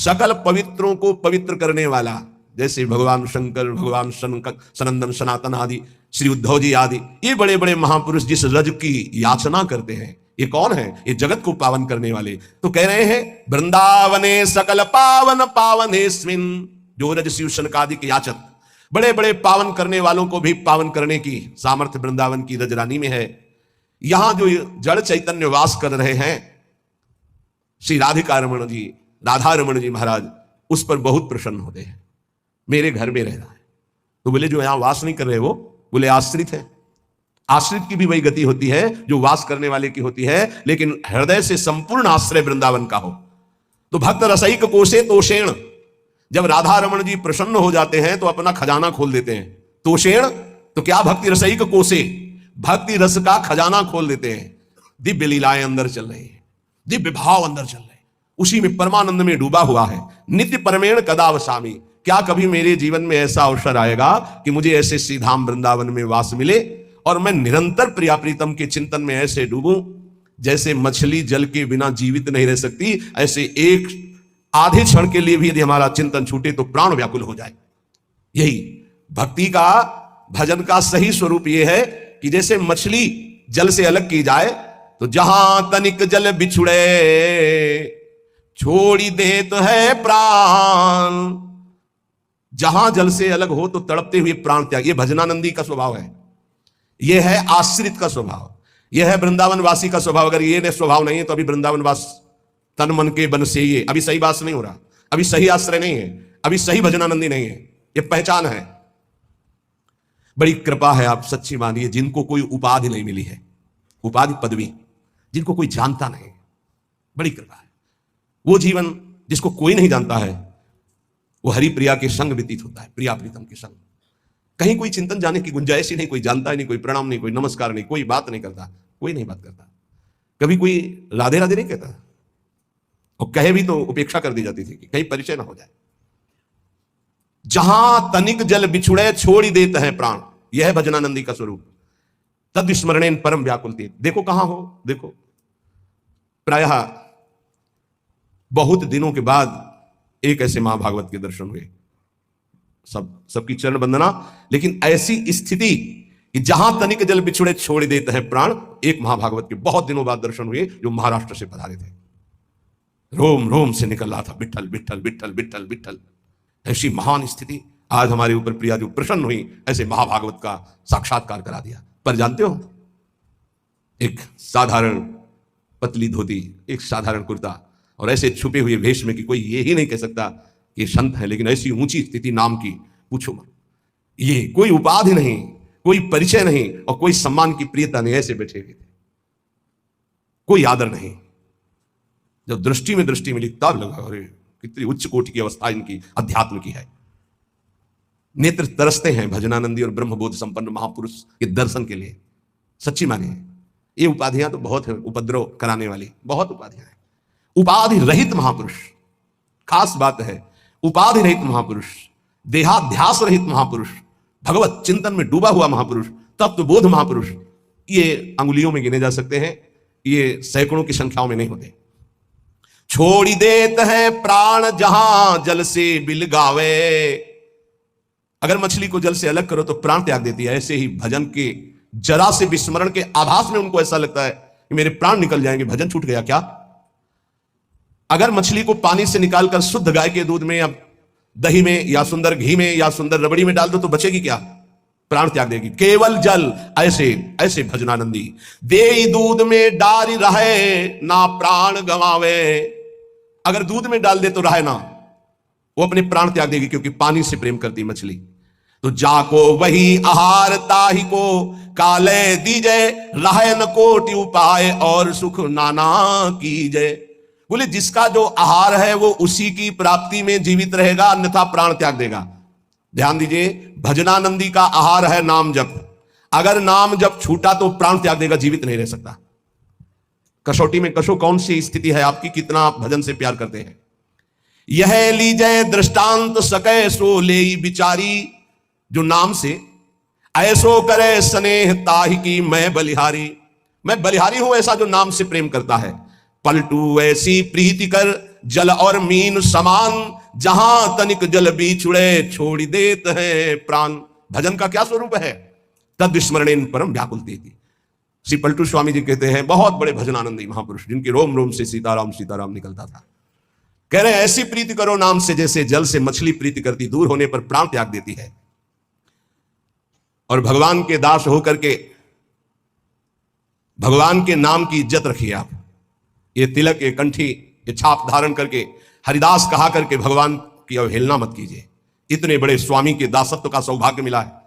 सकल पवित्रों को पवित्र करने वाला, जैसे भगवान शंकर, भगवान सनंदन, सनातन आदि, श्री उद्धव जी आदि, ये बड़े बड़े महापुरुष जिस रज की याचना करते हैं, ये कौन है? ये जगत को पावन करने वाले। तो कह रहे हैं वृंदावने सकल पावन पावनेस्मिन, जो रज शिव शनकादि के याचक, बड़े बड़े पावन करने वालों को भी पावन करने की सामर्थ्य वृंदावन की रजरानी में है। यहां जो जड़ चैतन्य वास कर रहे हैं, श्री राधिका रमण जी, राधा रमण जी महाराज, उस पर बहुत प्रसन्न होते हैं। मेरे घर में रह रहा है। तो बोले जो यहां वास नहीं कर रहे वो, बोले आश्रित है। आश्रित की भी वही गति होती है जो वास करने वाले की होती है, लेकिन हृदय से संपूर्ण आश्रय वृंदावन का हो। तो भक्त रसैक कोशे तोषेण, जब राधा रमण जी प्रसन्न हो जाते हैं तो अपना खजाना खोल देते हैं। तोषेण तो क्या, भक्ति रसैक कोशे, भक्ति रस का खजाना खोल देते हैं। दिव्य लीलाएं अंदर चल रही है, दिव्य भाव अंदर चल रहे हैं, उसी में परमानंद में डूबा हुआ है। नित्य परमेण कदावसामी, क्या कभी मेरे जीवन में ऐसा अवसर आएगा कि मुझे ऐसे श्रीधाम वृंदावन में वास मिले और मैं निरंतर प्रिया प्रीतम के चिंतन में ऐसे डूबूं, जैसे मछली जल के बिना जीवित नहीं रह सकती, ऐसे एक आधे क्षण के लिए भी यदि हमारा चिंतन छूटे तो प्राण व्याकुल हो जाए। यही भक्ति का, भजन का सही स्वरूप यह है कि जैसे मछली जल से अलग की जाए तो जहां तनिक जल बिछुड़े छोड़ी देत है प्राण, जहां जल से अलग हो तो तड़पते हुए प्राण त्याग। ये भजनानंदी का स्वभाव है, यह है आश्रित का स्वभाव, यह है वृंदावन वासी का स्वभाव। अगर ये स्वभाव नहीं है तो अभी वृंदावन वास तन मन के बन से ये अभी सही वास नहीं हो रहा, अभी सही आश्रय नहीं है, अभी सही भजनानंदी नहीं है। ये पहचान है। बड़ी कृपा है, आप सच्ची मानिए, जिनको कोई उपाधि नहीं मिली है, उपाधि पदवी, जिनको कोई जानता नहीं, बड़ी कृपा है। वो जीवन जिसको कोई नहीं जानता है, वो हरि प्रिया के संग व्यतीत होता है, प्रिया प्रीतम के संग। कहीं कोई चिंतन जाने की गुंजाइश ही नहीं, कोई जानता ही नहीं, कोई प्रणाम नहीं, कोई नमस्कार नहीं, कोई बात नहीं करता, कोई नहीं बात करता, कभी कोई राधे राधे नहीं कहता, और कहे भी तो उपेक्षा कर दी जाती थी कि कहीं परिचय ना हो जाए। जहां तनिक जल बिछुड़े छोड़ी देते हैं प्राण, यह है भजनानंदी का स्वरूप। तद स्मरणेन परम व्याकुलते, देखो कहां हो, देखो प्रायः बहुत दिनों के बाद एक ऐसे महाभागवत के दर्शन हुए, सबकी चरण वंदना, लेकिन ऐसी स्थिति कि जहां तनिक जल बिछुड़े छोड़ देते हैं प्राण, एक महाभागवत के बहुत दिनों बाद दर्शन हुए जो महाराष्ट्र से पधारे थे। रोम रोम से निकल रहा था विठल विठल विठल विठल विठल। ऐसी महान स्थिति आज हमारे ऊपर प्रिया जो प्रसन्न हुई, ऐसे महाभागवत का साक्षात्कार करा दिया। पर जानते हो, एक साधारण पतली धोती, एक साधारण कुर्ता और ऐसे छुपे हुए वेश में कि कोई ये ही नहीं कह सकता कि संत है, लेकिन ऐसी ऊंची स्थिति नाम की पूछो मत। ये कोई उपाधि नहीं, कोई परिचय नहीं और कोई सम्मान की प्रियता नहीं, ऐसे बैठे हुए थे, कोई आदर नहीं। जब दृष्टि में दृष्टि मिली तब लगा अरे कितनी उच्च कोटि की अवस्था इनकी अध्यात्म की है। नेत्र तरसते हैं भजनानंदी और ब्रह्मबोध संपन्न महापुरुष के दर्शन के लिए। सच्ची माने ये उपाधियां तो बहुत है, उपद्रव कराने वाली बहुत उपाधियां हैं। उपाधि रहित महापुरुष, खास बात है, उपाधि रहित महापुरुष, देहाध्यास रहित महापुरुष, भगवत चिंतन में डूबा हुआ महापुरुष, तत्वबोध महापुरुष, ये अंगुलियों में गिने जा सकते हैं, ये सैकड़ों की संख्याओं में नहीं होते। छोड़ी देत है प्राण जहां जल से बिल गावे, अगर मछली को जल से अलग करो तो प्राण त्याग देती है। ऐसे ही भजन के जरा से विस्मरण के आभास में उनको ऐसा लगता है कि मेरे प्राण निकल जाएंगे, भजन छूट गया क्या। अगर मछली को पानी से निकालकर शुद्ध गाय के दूध में या दही में या सुंदर घी में या सुंदर रबड़ी में डाल दो तो बचेगी क्या, प्राण त्याग देगी। केवल जल, ऐसे ऐसे भजनानंदी दे दूध में डारी रहे ना प्राण गवावे, अगर दूध में डाल दे तो रहे ना, वो अपने प्राण त्याग देगी, क्योंकि पानी से प्रेम करती मछली। तो जाको वही आहार ताही को काले दीजे, रहे न कोटि उपाय और सुख नाना कीजे। बोले जिसका जो आहार है वो उसी की प्राप्ति में जीवित रहेगा, अन्यथा प्राण त्याग देगा। ध्यान दीजिए, भजनानंदी का आहार है नाम जप, अगर नाम जप छूटा तो प्राण त्याग देगा, जीवित नहीं रह सकता। कसौटी में कसो कौन सी स्थिति है आपकी, कितना आप भजन से प्यार करते हैं। यह लीजय दृष्टांत सके सो ले विचारी, जो नाम से ऐसो करे स्नेह ताहि की मैं बलिहारी, मैं बलिहारी हूं ऐसा जो नाम से प्रेम करता है। पलटू ऐसी प्रीति कर जल और मीन समान, जहां तनिक जल बिछुड़े छोड़ देत है प्राण। भजन का क्या स्वरूप है? तद स्मरणेन परम व्याकुल तेति। श्री पलटू स्वामी जी कहते हैं, बहुत बड़े भजनानंदी महापुरुष जिनके रोम रोम से सीताराम सीताराम निकलता था, कह रहे हैं ऐसी प्रीति करो नाम से जैसे जल से मछली प्रीति करती, दूर होने पर प्राण त्याग देती है। और भगवान के दास होकर के भगवान के नाम की इज्जत रखिए आप। ये तिलक, ये कंठी, ये छाप धारण करके हरिदास कहा करके भगवान की अवहेलना मत कीजिए। इतने बड़े स्वामी के दासत्व का सौभाग्य मिला है।